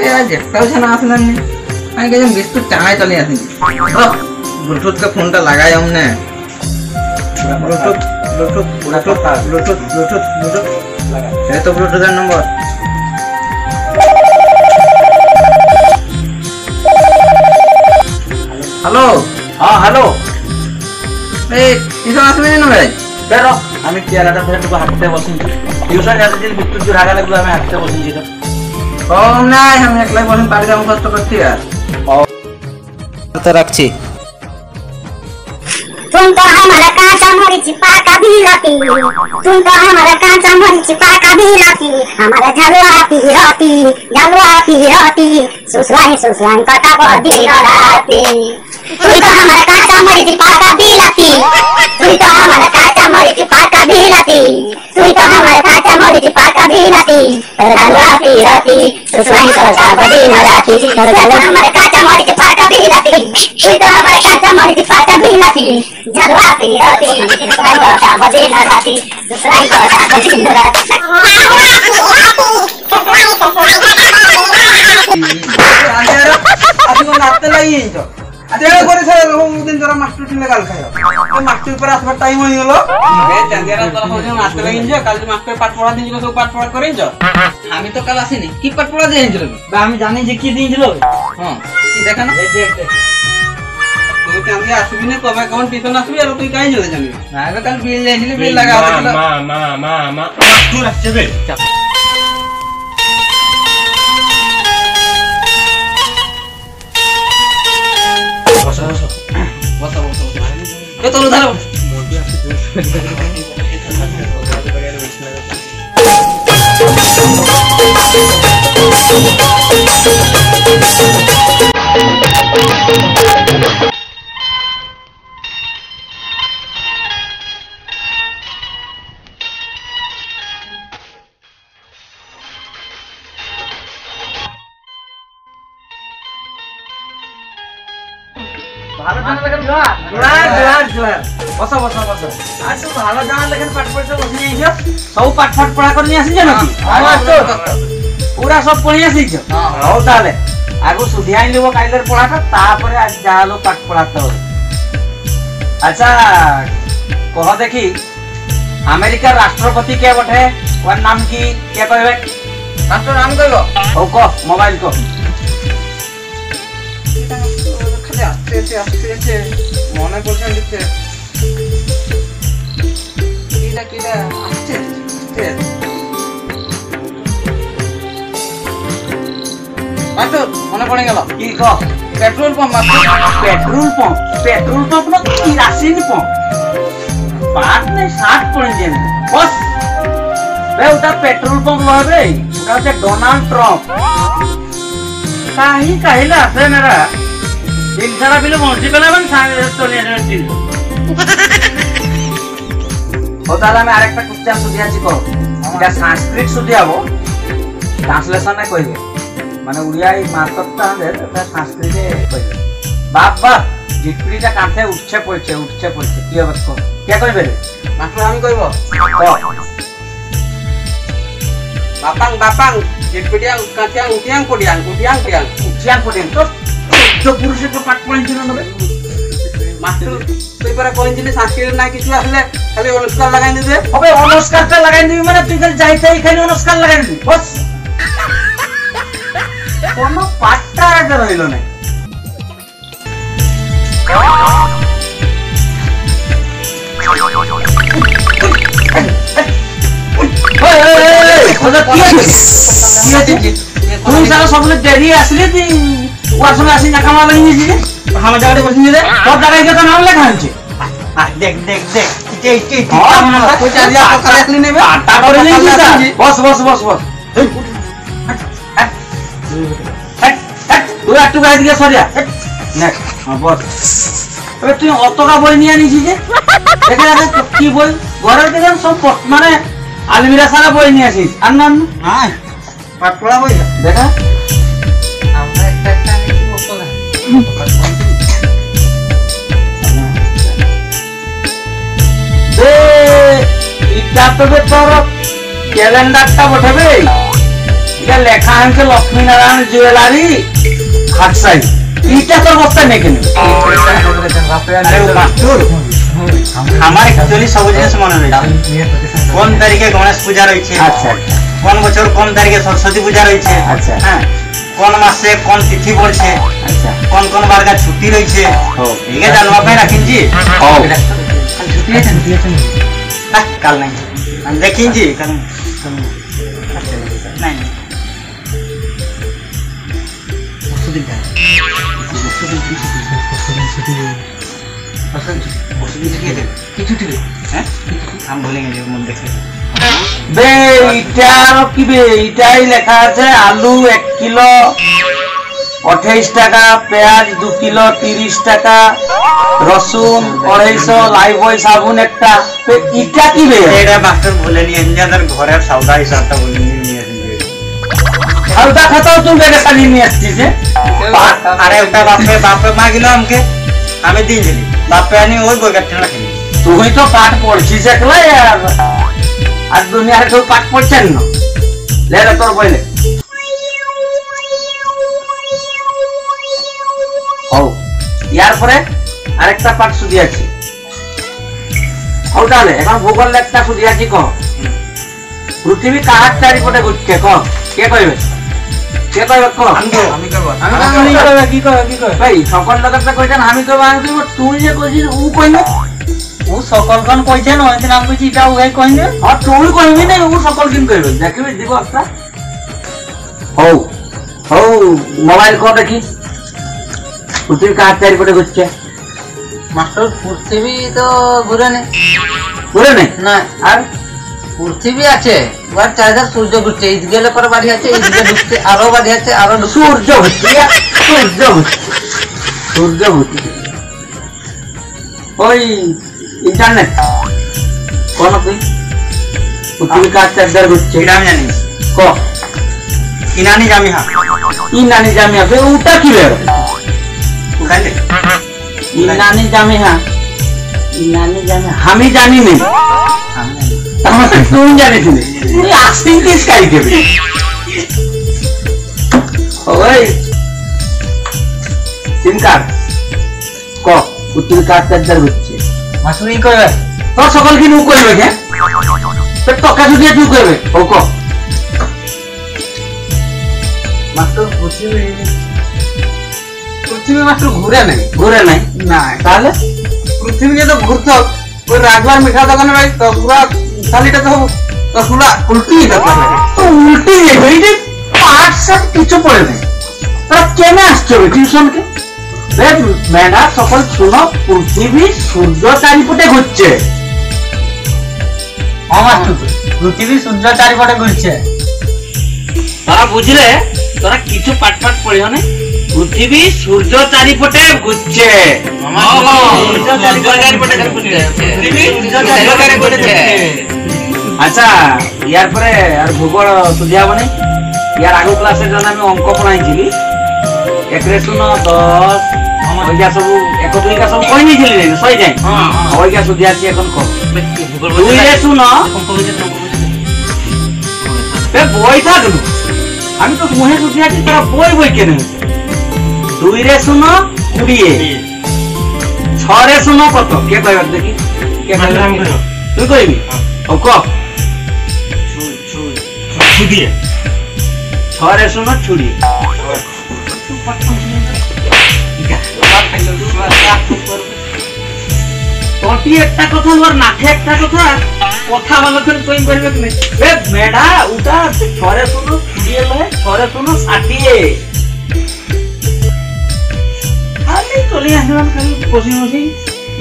একটাও যেন আসলেন নি। আমি কেজন বিস্কুট চাঙাই চলে আসিনি। ব্লুটুথ কে ফোনটা লাগাই আমনে। Bluetooth Bluetooth Bluetooth Bluetooth Bluetooth Bluetooth লাগা। এই তো ব্লুটুথের নম্বর। হ্যালো। হ্যাঁ হ্যালো। এই কিসব আসবে না ভাই? বেরো আমি পেয়ারাটা ধরে একটু হাঁটতে বসেছি। টিউশন যাতে যদি বিদ্যুৎ জোর হাগা লাগলো আমি হাঁটতে বসেছি তো। কম নাই আমি একলাই বসেন বাড়িতে মুখস্থ করছি আর। তো রাখছি। तुम तो हमारा कांचा मरीच पाका भी लाती, तुम तो हमारा कांचा मरीच पाका भी लाती, हमारा झलवा पी रोटी सुसवाई कटा बदी राती। तुम तो हमारा कांचा मरीच पाका भी लाती, तुम तो हमारा कांचा मरीच पाका भी लाती, तुम तो हमारा कांचा मरीच पाका भी लाती, झलवा पी रोटी सुसवाई कटा बदी राती। हमारा कांचा मरीच पाका भी लाती, तुम तो हमारा कांचा मरीच पाका भी लाती, झलवा पी रोटी सुसवाई कटा बदी राती, सुसवाई कटा बदी राती। আজি কোন নাচতে লাগি তো আজি এর করে সব দিন তোরা মাস্টার টিলে গাল খায় তো মাস্টার উপর আসবার টাইম হই গেল বে চাঁদিয়ারা তোরা হইছে নাচতে লাগি যে কাল যে মাস্টার পাঠ পড়া দিছিল সব পাঠ পড়া করেছ আমি তো কাল আসিনি কি পাঠ পড়া দিয়েছিল বা আমি জানি যে কি দিয়েছিল। হ্যাঁ কি দেখা না এই যে তুই চাঁদিয়া আসবি না কবে কোন টিউশন আসবি আর তুই কাই চলে যাবি না এবে কাল বিল যাইছিল বিল লাগা হয়েছিল মা মাস্টার আসছে বে। বসো এ তোলো ধরো ভালো জানা লেখেন জোয়ার বসো বসো বসো আর তো ভালো জানা লেখেন পাঠ পড়তে বসে যাইছো সব পাঠ পড়া করে নিয়ে আসিছো নাকি পুরা সব পড়ি আসিছো হও তাহলে আগু সুধিয়াই লিব কাইলের পড়াটা তারপরে আজ যা হলো পাঠ পড়াতে হবে। আচ্ছা কহ দেখি আমেরিকার রাষ্ট্রপতি কে বটে ওর নাম কি কে কইবে? রাষ্ট্র নাম কইব ও কহ মোবাইল কহ। আস্তে মনে করছেন দিচ্ছে কিটা আস্তে মাস্টার মনে পড়ে গেল কি কহ? পেট্রোল পাম্প পেট্রোল পাম্প না কিরাসিন পাম্প পাঁচ নেই 60 পড়ে যান বস বে ওটা পেট্রোল পাম্প হবে ওটা হচ্ছে ডোনাল্ড ট্রাম্প কাহিলা আছে মেরা দিন সারা বিলে মসজি পেলাবেন চলে আসবেন। ও তাহলে আমি আরেকটা কোশ্চেন শুধিয়াছি কর এটা সংস্কৃত শুধিয়াবো ট্রান্সলেশনে কইবে মানে উড়িয়া এই মাতকটা আমাদের এটা সংস্কৃতে কইবে বাবা জিটপিটা কাঁথে উঠছে পড়ছে কি হবে কো কে কইবে মাস্টার আমি কইব বাপাং জিটপিটা কাঁথে উঠিয়াং পড়িয়াং তো পুরুষের তো পাঠ পড়েছিল না মাস্টার তুই পরে কইছিলি সংস্কৃত না কিছু আসলে খালি অনুষ্কার লাগাই দিবে হবে অনুষ্কারটা লাগাই দিবি মানে তুই খালি যাইতে এখানে অনুষ্কার লাগাই দিবি বস কোন পাঠটা আগে রইল না। তুই সারা সকলে দেরি আসলে তুই ওর সঙ্গে আসি না কামা লাগিয়ে দিয়েছি আমার জায়গাটা বসে নিয়ে তোর জায়গায় গিয়ে তো নাম লেখা হচ্ছে দেখ তুই একটু গায়ে দিকে সরিয়া বস তুই অতটা বই নিয়ে আনিছি যে দেখে কি বই ঘরের দেখেন সব মানে আলমিরা সারা বই নিয়ে আসিস আর না পাঠ পড়া বই দেখা আমরা একটা এটা তো তোর ক্যালেন্ডারটা বসাবে এইটা লেখা আছে লক্ষ্মীনারায়ণ জুয়েলারি হাটসাই। এইটা তোর বস্তা নেই কেন? আমার অ্যাকচুয়ালি সব জিনিস মনে রয়েছে। কোন তারিখে গণেশ পূজা রয়েছে, আচ্ছা কোন বছর কোন তারিখে সরস্বতী পূজা রয়েছে, আচ্ছা হ্যাঁ, কোন মাসে কোন তিথি পড়ছে, আচ্ছা কোন কোন বারগা ছুটি রয়েছে, ঠিক আছে জানবা পাই রাখিনছি। ছুটি আছে না? কাল নাই আমি দেখিনছি কাল নাই। আমি ভুলে গেছি মন দেখে। বে এইটা কি বে? এইটাই লেখা আছে আলু 1 কিলো 28 টাকা, পেঁয়াজ 2 কিলো 30 টাকা, রসুন 250, লাইফবয় সাবুন একটা। এটা কি বে? এটা মাস্টার বলে নিয়ে যাদের ঘরের সওদা হিসাবটা বলে নিয়ে হালকা খাতাও তুই বেগে সাজিয়ে নিয়ে আসছিস যে। আরে ওটা বাপে মা গেল আমাকে, আমি দিন দিলি বাপে আনি ওই বইটা রাখি। তুই তো পাঠ পড়ছিস একলাই আর দুনিয়ার কেউ পাঠ পড়ছেন না। লে তোর বইলে হও। ইয়ার পরে আরেকটা পাঠ শুধু আছে। হও তাহলে এখন ভূগোল লেখটা শুধু আছি। কহ পৃথিবী কাহার চারিপটে ঘুরছে? কহ কে কইবে? কে কইবে? কহ আমি করবো। কি কইবে ভাই? সকল লোকের কইছেন আমি কইব, আমি কইব। তুই যে কইছিস ও কইনা, ও সকলখন কইছে না, ওই নাম কইছি এটা ওই কইনে। আর তুই কইবি না, ও সকল কিন কইবে। দেখবি দিব একটা। হও হও মোবাইল কর দেখি। পৃথিবী কাহার চারিপটে ঘুরছে? মাস্টার পৃথিবী তো ঘুরে নেই। ঘুরে নেই না, আর পৃথিবী আছে, এবার চারিধার সূর্য ঘুরছে। ঈদ গেলে পরে বাড়ি আছে, ঈদকে ঢুকছে, আরো বাড়ি আছে, আরো ঢুকছে। সূর্য ঘুরছে, সূর্য ঘুরছে, সূর্য ঘুরছে। ওই ইন্টারনেট কোন তুই পৃথিবী কাহার চারিধার ঘুরছে? এটা আমি জানি। ক ইনানি জামিহা ইনানি জামিয়া। ওটা কি রে? উঠাইলে ইনানি জামিয়া। ইনানি জামিয়া আমি জানি না। তাহলে তুই জানিস না? তুই আসিং কিস কাই দেবে? ওই সিম কার্ড ক পৃথিবী কাহার চারিধার ঘুরছে? মাস্টার ই কইবে তোর সকল কি নু কইবে? হ্যাঁ টকা যদি তুই কইবে। ও ক মাস্টার পৃথিবী মাস্টার ঘুরে নেই। ঘুরে নাই না, তাহলে পৃথিবী যে তো ঘুরতো, ওই রাজবার মিঠা দোকানে ভাই তসগুলা থালিটা তো তসগুলা উল্টি ব্যাপার লাগে। তো উল্টে যাবে। এই যে পাঠ সাত কিছু পড়ে নেই। তোরা কেমনে আসছে টিউশনকে? মেয়েরা সকল শুনো, পৃথিবী সূর্য চারিপটে ঘুরছে। পৃথিবী সূর্য চারিপটে ঘুরছে। তোরা বুঝলে? তোরা কিছু পাঠ পাঠ পড়িও না। পৃথিবী সূর্য চারিপটে ঘুরছে। আচ্ছা ইয়ার পরে আর ভূগোল সুঝি হব না। ইয়ার আগ ক্লাসে যখন আমি অঙ্ক পড়াইছিলি 1 রে 0 10 ওইটা সব 1 2 কা সব কই নিছিলি না সই যাই। ওইটা সুঝি আছে এখন কো 2 রে 0 বে বই থাক নু। আমি তো মুহে সুঝি আছি, তোরা বই বই কেন? 2 রে 0 20, 6 রে 0 কত? কে কইবে দেখি? কে কইবে? তুই কইবি? ও ক 6 রে 0 ছুড়ি। তোটি একটা কথা আর নাকে একটা কথা, কথা ভালো করে কই বলবে তুমি? এ মেডা উটা 6 রে 0 ছুড়িয়ে লয়, 6 রে 0 60। খালি চলে আসলাম খালি বসে বসে।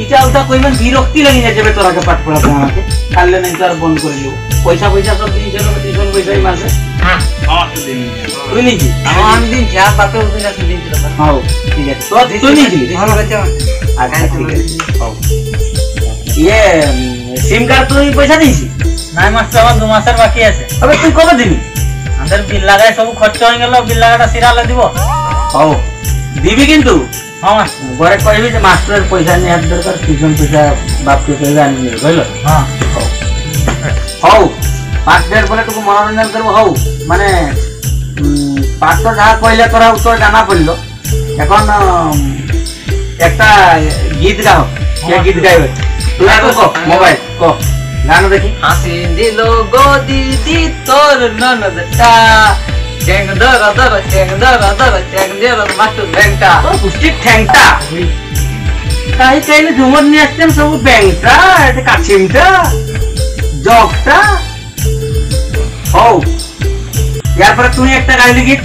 এটা ওটা কইবেন বিরক্তি লাগি যাবে তোরাকে পাঠ পড়াতে আমাকে। কাললে নাই তো আর বন্ধ করে দিব। পয়সা সব দিয়েছে না টিউশন পয়সাই মাসে। তুই নিয়েছিস? আমি দিন যা বাপে উঠে গেছে দিন ছিল। হ্যাঁ ঠিক আছে। তুই নিয়েছিলি? ভালো হয়েছে। আচ্ছা ঠিক আছে। ইয়ে সিম কার্ড তুই পয়সা দিয়েছিস? নাই মাস্টার, আমার 2 মাসের বাকি আছে। আবে তুই কবে দিবি? আমাদের বিল লাগায় সব খরচ হয়ে গেল, বিল লাগাটা সিরালে দিব। হও দিবি কিন্তু হ্যাঁ মাস্টার। ঘরে কইবি যে মাস্টারের পয়সা নিয়ে হাত দরকার, টিউশন পয়সা বাপকে পয়সা আনি নেবে বুঝলো? হ্যাঁ হও 5 পরে টুকু মনোরঞ্জন করবো। হও মানে পাঠ তো যা কইলে তোরা উত্তর জানা পড়লো। এখন একটা গীত গাও, কে গীত গাইবে? তুই আগে কো, মোবাইল কো, গান দেখি। হাসি দিল গো দিদি তোর ননদটা, চ্যাং ধর ধর চ্যাং ধর ধর চ্যাং ধর মাস্টার ব্যাংকটা। তো পুষ্টি ঠ্যাংটা কাই কাইলে ঝুমর নিয়ে আসতেন সব, ব্যাংকটা, এটা কাছিমটা, জগটা। হও এরপরে তুমি একটা গাইলি গীত।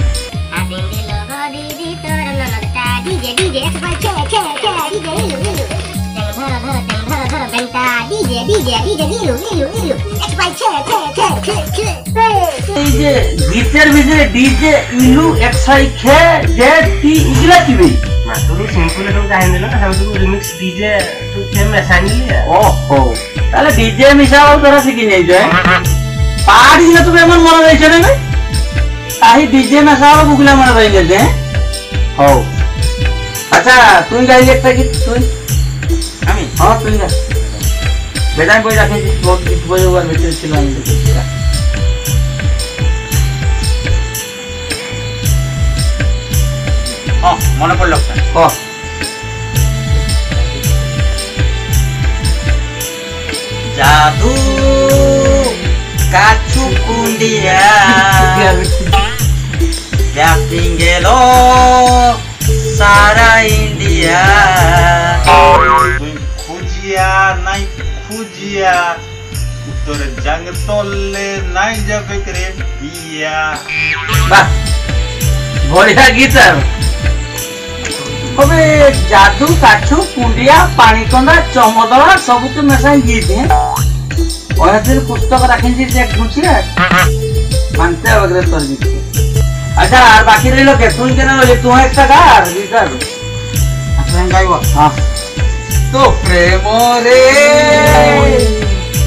হাসি দিল গো দিদি তোর ননদটা, ডিজে ডিজে সবাই খে খে খে, ডিজে ইলু ইলু, চ্যাং ধর ধর ব্যাংকটা, ডিজে ডিজে ডিজে ইলু ইলু ইলু, সবাই খে খে খে খে খে। এই যে গীতের ভিতরে ডিজে ইলু এক্সাই খে যে টি ইগলা কি বে? মাতুরি সিম্পল একটু গাইন দিল না, আমি তো রিমিক্স ডিজে তো সেম মেশাই নিলি। ওহো, তাহলে ডিজে মিশাও তোরা শিখি নেই যে পাড়ি না তুমি এমন মনে রয়েছে না তাই ডিজে মিশাও বুকলা মনে রয়ে গেছে। হও আচ্ছা তুই গাইলি একটা গীত। তুই আমি হ্যাঁ তুই গা বেদায় বই রাখেছি, তোর গীত বই ওর ভিতরে ছিল। আমি মনে পড়লো ক জাদু কাছু কুন্ডিয়া ব্যাপিং গেল সারা ইন্ডিয়া। খুঁজিয়া নাই খুঁজিয়া উত্তরে জাঙ্গ তললে নাই যাবে রে পিয়া। বাহ বঢ়িয়া গীত। আর কবে জাদু কাছু কুন্ডিয়া পানিকন্দা চমদলা সবুকে মেশাই গীত। ওদের পুস্তক রাখেছি যে ঘুষিয়ে মানতে হবে তোর গীত। আচ্ছা আর বাকি রইল কে? তুই কেন রইলি? তুই একটা গা আর গীত আর গাইব। হ্যাঁ তো প্রেম রে,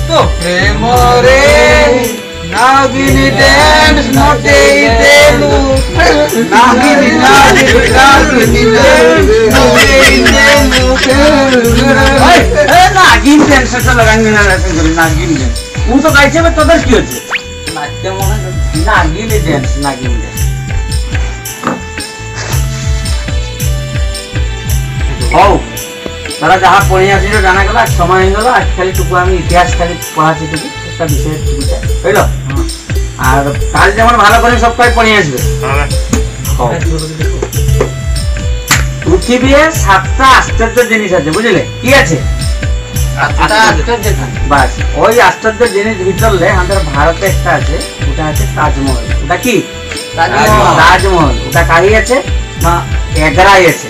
তো প্রেম রে, নাগিনী ড্যান্স নটেই দেলু, নাগিনী নাগিনী নাগিনী ড্যান্স নটেই দেলু। ওই এ নাগিন ড্যান্সটা লাগাঙ্গি না রাখেন করে নাগিন ড্যান্স। তুই তো গাইছে বে তোদের কি হচ্ছে? নাচতে মনে নাগিন ড্যান্স, নাগিন ড্যান্স। হও তারা যাহা পড়ে আসছিল জানা গেল, আজ সময় হয়ে গেল। আজ খালি টুকু আমি ইতিহাস খালি পড়াচ্ছি টুকু একটা বিষয়ের টুকুটা বুঝলো। আর কাল যেমন ভালো করে সব কাজ পড়ে আসবে। পৃথিবীর 7টা আশ্চর্য জিনিস আছে বুঝলে? কি আছে? বাস ওই আশ্চর্য জিনিস ভিতরলে আমাদের ভারতে একটা আছে, ওটা আছে তাজমহল। ওটা কি? তাজমহল। ওটা কাহি আছে না এগরাই আছে।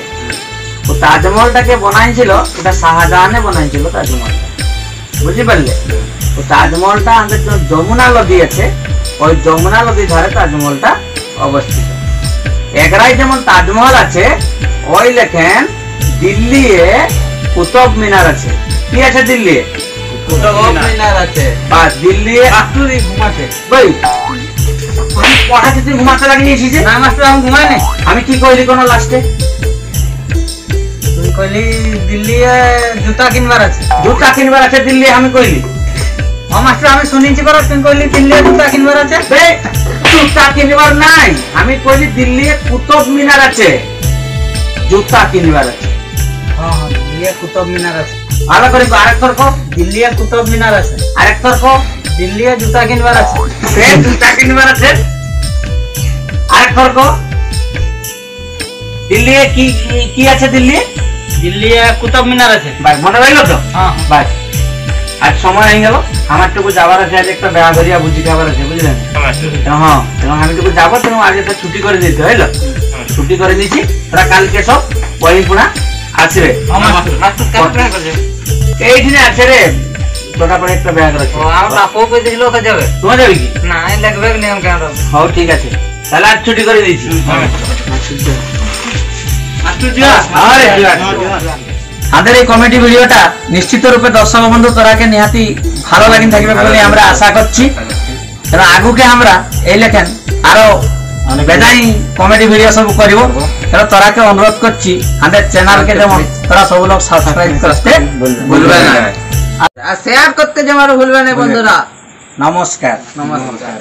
ও তাজমহলটাকে বানাইছিল, ওটা শাহজাহানে বানাইছিল তাজমহলটা, বুঝতে পারলে? ও তাজমহলটা আমাদের যমুনা নদী আছে, ওই যমুনা নদীর ধারে তাজমহলটা অবস্থিত। এগরাই যেমন তাজমহল আছে, ওই লেখেন দিল্লি কুতুব মিনার আছে। কি আছে দিল্লি? কুতুব মিনার আছে। বাস দিল্লি মাতুরি ঘুমাতে বই পড়াতে তুই ঘুমাতে লাগিয়ে এসেছিস না মাস্টার আমি ঘুমাই নাই। আমি কি কইলি কোন লাস্টে? তুই কইলি দিল্লি জুতা কিনবার আছে। জুতা কিনবার আছে দিল্লি আমি কইলি? ও মাস্টার আমি শুনেছি পর তুই কইলি দিল্লি জুতা কিনবার আছে। বে জুতা কিনবার নাই, আমি কইলি দিল্লি কুতুব মিনার আছে, জুতা কিনবার আছে। হ্যাঁ হ্যাঁ দিল্লি কুতুব মিনার আছে। ভালো করে আরেক তর্ক, দিল্লি কুতুব মিনার আছে। আরেক তর্ক, দিল্লি জুতা কিনবার আছে। বে জুতা কিনবার আছে। আরেক তর্ক, দিল্লি কি কি আছে? দিল্লি দিল্লি কুতুব মিনার আছে। ভাই মনে রইল তো? হ্যাঁ ভাই আজ সময় হয়ে গেল, আমার টুকু যাবার আছে, আজ একটা বেড়া ধরিয়া বুঝি খাবার আছে বুঝলেন? হ্যাঁ আমি টুকু যাবো, তুমি আজ একটা ছুটি করে দিতে হইল। ছুটি করে দিচ্ছি, তোরা কালকে সব বই পুনা আসবে। এইখানে আছে রে তোটা পরে একটা ব্যাগ আছে। ও আমার বাপও কই দিছিল ওকে যাবে। তোমার যাবে কি? না এই লাগবে নিয়ম কেন হবে? হও ঠিক আছে, তাহলে আজ ছুটি করে দিচ্ছি। আমাদের এই কমেডি ভিডিওটা নিশ্চিত রূপে দর্শক বন্ধু তোরাকে নিহাতি ভালো লাগি থাকবে বলে আমরা আশা করছি। কারণ আগুকে আমরা এই লেখেন আরো বেজাই কমেডি ভিডিও সব করিব। তাহলে তোরাকে অনুরোধ করছি আমাদের চ্যানেলকে যেমন তোরা সব লোক সাবস্ক্রাইব করতে ভুলবে না, আর শেয়ার করতে যেমন ভুলবে না বন্ধুরা। নমস্কার। নমস্কার।